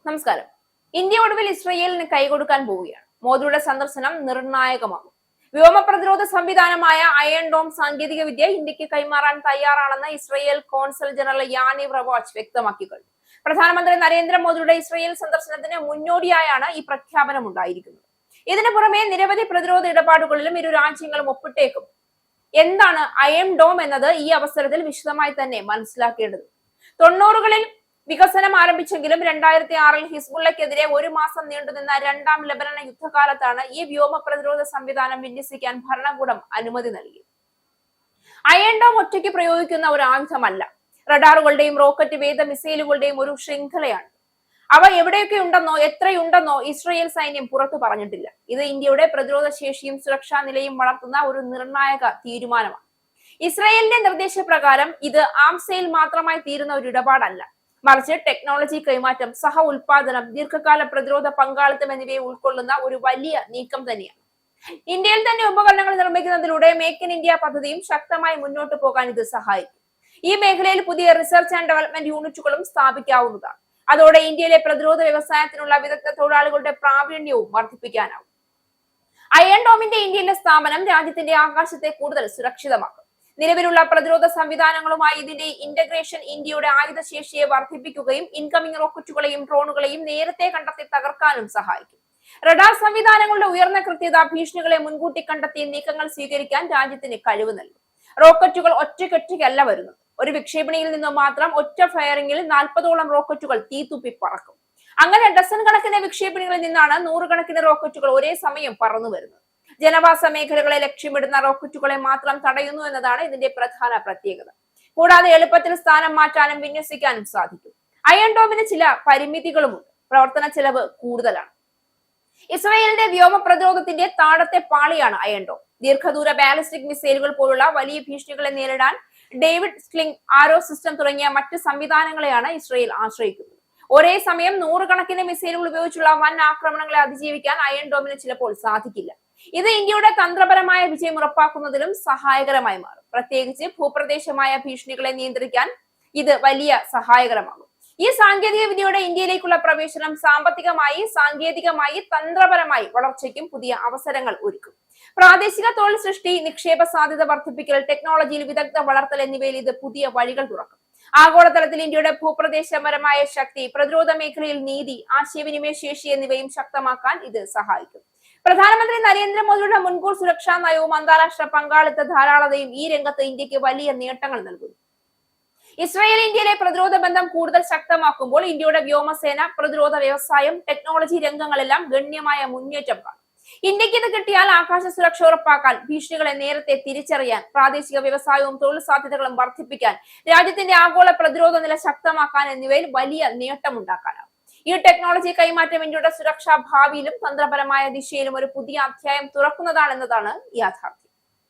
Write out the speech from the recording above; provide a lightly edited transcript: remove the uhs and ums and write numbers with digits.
നമസ്കാരം. ഇന്ത്യ ഒടുവിൽ ഇസ്രയേലിന് കൈകൊടുക്കാൻ പോവുകയാണ്. മോദിയുടെ സന്ദർശനം നിർണായകമാകും. വ്യോമ പ്രതിരോധ സംവിധാനമായ അയൺ ഡോം സാങ്കേതിക വിദ്യ ഇന്ത്യക്ക് കൈമാറാൻ തയ്യാറാണെന്ന് ഇസ്രയേൽ കോൺസൽ ജനറൽ യാനിവ് റവാച്ച് വ്യക്തമാക്കി കഴിഞ്ഞു. പ്രധാനമന്ത്രി നരേന്ദ്രമോദിയുടെ ഇസ്രയേൽ സന്ദർശനത്തിന് മുന്നോടിയായാണ് ഈ പ്രഖ്യാപനം ഉണ്ടായിരിക്കുന്നത്. ഇതിനു പുറമെ നിരവധി പ്രതിരോധ ഇടപാടുകളിലും ഇരു രാജ്യങ്ങളും ഒപ്പിട്ടേക്കും. എന്താണ് അയൺ ഡോം എന്നത് ഈ അവസരത്തിൽ വിശദമായി തന്നെ മനസ്സിലാക്കേണ്ടത്. 90കളിൽ വികസനം ആരംഭിച്ചെങ്കിലും 2006-ൽ ഹിസ്ബുള്ളക്കെതിരെ ഒരു മാസം നീണ്ടുനിന്ന രണ്ടാം ലെബനൻ യുദ്ധകാലത്താണ് ഈ വ്യോമ പ്രതിരോധ സംവിധാനം വിന്യസിക്കാൻ ഭരണകൂടം അനുമതി നൽകി. അയൺ ഡോം ഒറ്റയ്ക്ക് പ്രയോഗിക്കുന്ന ഒരു ആയുധമല്ല, റഡാറുകളുടെയും റോക്കറ്റ് വേദ മിസൈലുകളുടെയും ഒരു ശൃംഖലയാണ്. അവ എവിടെയൊക്കെ ഉണ്ടെന്നോ എത്രയുണ്ടെന്നോ ഇസ്രയേൽ സൈന്യം പുറത്തു പറഞ്ഞിട്ടില്ല. ഇത് ഇന്ത്യയുടെ പ്രതിരോധ ശേഷിയും സുരക്ഷാ നിലയും വളർത്തുന്ന ഒരു നിർണായക തീരുമാനമാണ്. ഇസ്രയേലിന്റെ നിർദ്ദേശപ്രകാരം ഇത് ആംസയിൽ മാത്രമായി തീരുന്ന ഒരു ഇടപാടല്ല, മറിച്ച് ടെക്നോളജി കൈമാറ്റം, സഹ ഉൽപാദനം, ദീർഘകാല പ്രതിരോധ പങ്കാളിത്തം എന്നിവയെ ഉൾക്കൊള്ളുന്ന ഒരു വലിയ നീക്കം തന്നെയാണ്. ഇന്ത്യയിൽ തന്നെ ഉപകരണങ്ങൾ നിർമ്മിക്കുന്നതിലൂടെ മേക്ക് ഇൻ ഇന്ത്യ പദ്ധതിയും ശക്തമായി മുന്നോട്ട് പോകാൻ ഇത് സഹായിക്കും. ഈ മേഖലയിൽ പുതിയ റിസർച്ച് ആൻഡ് ഡെവലപ്മെന്റ് യൂണിറ്റുകളും സ്ഥാപിക്കാവുന്നതാണ്. അതോടെ ഇന്ത്യയിലെ പ്രതിരോധ വ്യവസായത്തിനുള്ള വിദഗ്ധ തൊഴിലാളികളുടെ പ്രാവീണ്യവും വർദ്ധിപ്പിക്കാനാവും. അയൺ ഡോമിന്റെ ഇന്ത്യയിലെ സ്ഥാപനം രാജ്യത്തിന്റെ ആകാശത്തെ കൂടുതൽ സുരക്ഷിതമാക്കും. നിലവിലുള്ള പ്രതിരോധ സംവിധാനങ്ങളുമായി ഇതിന്റെ ഇന്റഗ്രേഷൻ ഇന്ത്യയുടെ ആയുധശേഷിയെ വർദ്ധിപ്പിക്കുകയും ഇൻകമിംഗ് റോക്കറ്റുകളെയും ഡ്രോണുകളെയും നേരത്തെ കണ്ടെത്തി തകർക്കാനും സഹായിക്കും. റഡാർ സംവിധാനങ്ങളുടെ ഉയർന്ന കൃത്യത ഭീഷണികളെ മുൻകൂട്ടി കണ്ടെത്തി നീക്കങ്ങൾ സ്വീകരിക്കാൻ രാജ്യത്തിന് കഴിവ് നൽകും. റോക്കറ്റുകൾ ഒറ്റയ്ക്കൊറ്റയ്ക്കല്ല വരുന്നത്. ഒരു വിക്ഷേപണിയിൽ നിന്ന് മാത്രം ഒറ്റ ഫയറിംഗിൽ 40ഓളം റോക്കറ്റുകൾ തീത്തുപ്പി പറക്കും. അങ്ങനെ ഡസൻ കണക്കിന് വിക്ഷേപണികളിൽ നിന്നാണ് നൂറുകണക്കിന് റോക്കറ്റുകൾ ഒരേ സമയം പറന്നു വരുന്നത്. ജനവാസ മേഖലകളെ ലക്ഷ്യമിടുന്ന റോക്കറ്റുകളെ മാത്രം തടയുന്നു എന്നതാണ് ഇതിന്റെ പ്രധാന പ്രത്യേകത. കൂടാതെ എളുപ്പത്തിൽ സ്ഥാനം മാറ്റാനും വിന്യസിക്കാനും സാധിക്കും. അയൺ ഡോമിന് ചില പരിമിതികളുമുണ്ട്. പ്രവർത്തന ചെലവ് കൂടുതലാണ്. ഇസ്രയേലിന്റെ വ്യോമ പ്രതിരോധത്തിന്റെ താഴത്തെ പാളിയാണ് അയൺ ഡോം. ദീർഘദൂര ബാലിസ്റ്റിക് മിസൈലുകൾ പോലുള്ള വലിയ ഭീഷണികളെ നേരിടാൻ ഡേവിഡ് സ്ലിംഗ് ആരോ സിസ്റ്റം തുടങ്ങിയ മറ്റ് സംവിധാനങ്ങളെയാണ് ഇസ്രയേൽ ആശ്രയിക്കുന്നത്. ഒരേ സമയം നൂറുകണക്കിന് മിസൈലുകൾ ഉപയോഗിച്ചുള്ള വൻ ആക്രമണങ്ങളെ അതിജീവിക്കാൻ അയൺ ഡോമിന് ചിലപ്പോൾ സാധിക്കില്ല. ഇത് ഇന്ത്യയുടെ തന്ത്രപരമായ വിജയം ഉറപ്പാക്കുന്നതിലും സഹായകരമായി മാറും. പ്രത്യേകിച്ച് ഭൂപ്രദേശമായ ഭീഷണികളെ നിയന്ത്രിക്കാൻ ഇത് വലിയ സഹായകരമാകും. ഈ സാങ്കേതിക വിദ്യയുടെ ഇന്ത്യയിലേക്കുള്ള പ്രവേശനം സാമ്പത്തികമായി തന്ത്രപരമായി വളർച്ചയ്ക്കും പുതിയ അവസരങ്ങൾ ഒരുക്കും. പ്രാദേശിക തൊഴിൽ സൃഷ്ടി, നിക്ഷേപ സാധ്യത വർദ്ധിപ്പിക്കൽ, ടെക്നോളജിയിൽ വിദഗ്ധ വളർത്തൽ എന്നിവയിൽ ഇത് പുതിയ വഴികൾ തുറക്കും. ആഗോളതലത്തിൽ ഇന്ത്യയുടെ ഭൂപ്രദേശപരമായ ശക്തി, പ്രതിരോധ മേഖലയിൽ നീതി, ആശയവിനിമയ ശേഷി എന്നിവയും ശക്തമാക്കാൻ ഇത് സഹായിക്കും. പ്രധാനമന്ത്രി നരേന്ദ്രമോദിയുടെ മുൻകൂർ സുരക്ഷാ നയവും അന്താരാഷ്ട്ര പങ്കാളിത്ത ധാരാളതയും ഈ രംഗത്ത് ഇന്ത്യക്ക് വലിയ നേട്ടങ്ങൾ നൽകുന്നു. ഇസ്രയേൽ ഇന്ത്യയിലെ പ്രതിരോധ ബന്ധം കൂടുതൽ ശക്തമാക്കുമ്പോൾ ഇന്ത്യയുടെ വ്യോമസേന, പ്രതിരോധ വ്യവസായം, ടെക്നോളജി രംഗങ്ങളെല്ലാം ഗണ്യമായ മുന്നേറ്റം കാണും. ഇന്ത്യക്ക് ഇത് കിട്ടിയാൽ ആകാശ സുരക്ഷ ഉറപ്പാക്കാൻ, ഭീഷണികളെ നേരത്തെ തിരിച്ചറിയാൻ, പ്രാദേശിക വ്യവസായവും തൊഴിൽ സാധ്യതകളും വർദ്ധിപ്പിക്കാൻ, രാജ്യത്തിന്റെ ആഗോള പ്രതിരോധ നില ശക്തമാക്കാൻ എന്നിവയിൽ വലിയ നേട്ടമുണ്ടാക്കാനാവും. ഈ ടെക്നോളജി കൈമാറ്റം ഇന്ത്യയുടെ സുരക്ഷാ ഭാവിയിലും തന്ത്രപരമായ ദിശയിലും ഒരു പുതിയ അധ്യായം തുറക്കുന്നതാണെന്നതാണ് യാഥാർത്ഥ്യം.